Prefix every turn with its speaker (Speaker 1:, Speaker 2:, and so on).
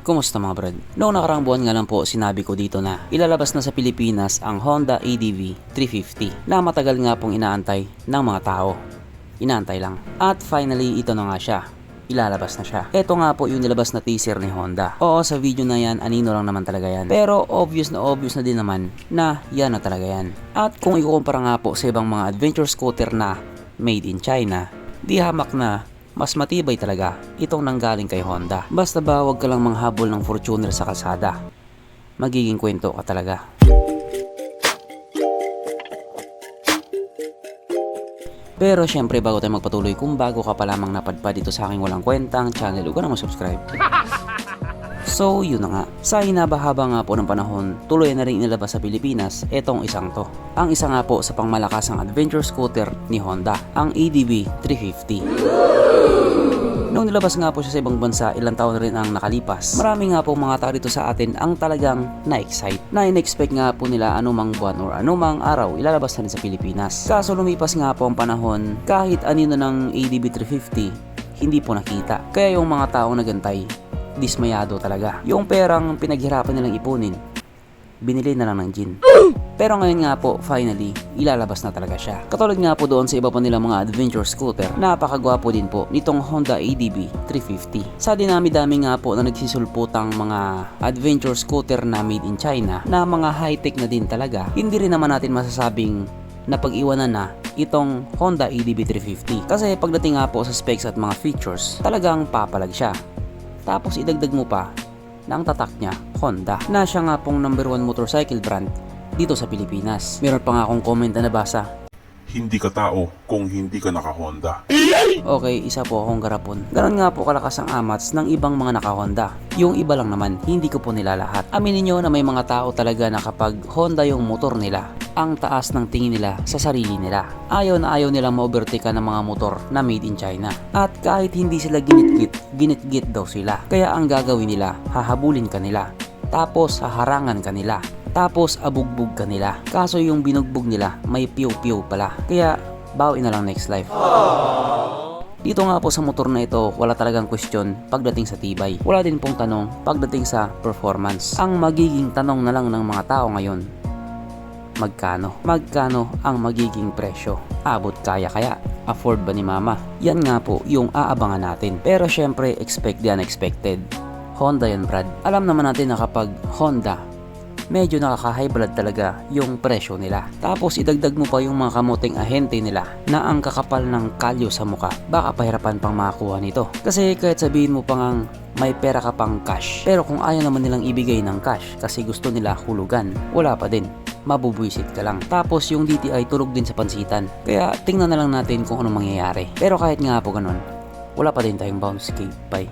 Speaker 1: Kumusta mga brad? Noong nakaraang buwan nga lang po sinabi ko dito na ilalabas na sa Pilipinas ang Honda ADV 350 na matagal nga pong inaantay ng mga tao. Inaantay lang. At finally ito na nga siya. Ilalabas na siya. Ito nga po yung nilabas na teaser ni Honda. Oo, sa video na yan, anino lang naman talaga yan. Pero obvious na din naman na yan na talaga yan. At kung ikukumpara nga po sa ibang mga adventure scooter na made in China, di hamak na mas matibay talaga itong nanggaling kay Honda. Basta ba wag ka lang manghabol ng Fortuner sa kalsada, magiging kwento ka talaga. Pero syempre bago tayo magpatuloy, kung bago ka pa lamang napadpad dito sa aking walang kwentang channel, huwag ka na mag-subscribe. So yun na nga, sa hinabahaba nga po ng panahon, tuloy na rin inilabas sa Pilipinas etong isang to. Ang isa nga po sa pangmalakasang adventure scooter ni Honda, ang ADV 350. Noong nilabas nga po siya sa ibang bansa, ilang taon na rin ang nakalipas, marami nga po mga tao dito sa atin ang talagang na-excite, na in-expect nga po nila anumang buwan or anumang araw ilalabas na rin sa Pilipinas. Kaso lumipas nga po ang panahon, kahit anino ng ADV 350 hindi po nakita. Kaya yung mga taong nagantay, dismayado talaga. Yung perang pinaghirapan nilang ipunin, binili na lang ng gin. Pero ngayon nga po, finally, ilalabas na talaga siya. Katulad nga po doon sa iba pa nilang mga adventure scooter, napakagwapo din po nitong Honda ADV 350. Sa dinami-dami nga po na nagsisulputang mga adventure scooter na made in China, na mga high-tech na din talaga, hindi rin naman natin masasabing napag-iwanan na itong Honda ADV 350. Kasi pagdating nga po sa specs at mga features, talagang papalag siya. Tapos idagdag mo pa na ang tatak niya, Honda, na siya nga pong #1 motorcycle brand dito sa Pilipinas. Meron pa nga akong comment na nabasa.
Speaker 2: Hindi ka tao kung hindi ka naka-Honda.
Speaker 1: Okay, isa po akong garapon. Ganon nga po kalakas ang amats ng ibang mga naka-Honda. Yung iba lang naman, hindi ko po nilalahat. Aminin nyo na may mga tao talaga na kapag Honda yung motor nila, ang taas ng tingin nila sa sarili nila. Ayaw na ayaw nilang ma-overtake ng mga motor na made in China. At kahit hindi sila ginit-git daw sila. Kaya ang gagawin nila, hahabulin ka nila. Tapos haharangan ka nila. Tapos abugbog ka nila. Kaso yung binugbog nila may piw-piw pala. Kaya bawi na lang next life. Dito nga po sa motor na ito, wala talagang question pagdating sa tibay. Wala din pong tanong pagdating sa performance. Ang magiging tanong na lang ng mga tao ngayon, magkano? Magkano ang magiging presyo? Abot kaya? Afford ba ni mama? Yan nga po yung aabangan natin. Pero syempre, expect the unexpected. Honda yan, Brad. Alam naman natin na kapag Honda, medyo nakaka-high blood talaga yung presyo nila. Tapos idagdag mo pa yung mga kamuting ahente nila na ang kakapal ng kalyo sa muka. Baka pahirapan pang makakuha nito. Kasi kahit sabihin mo pang may pera ka pang cash, pero kung ayaw naman nilang ibigay ng cash kasi gusto nila hulugan, wala pa din. Mabubwisit ka lang. Tapos yung DTI tulog din sa pansitan. Kaya tingnan na lang natin kung anong mangyayari. Pero kahit nga po ganun, wala pa din tayong bounce cave. Bye.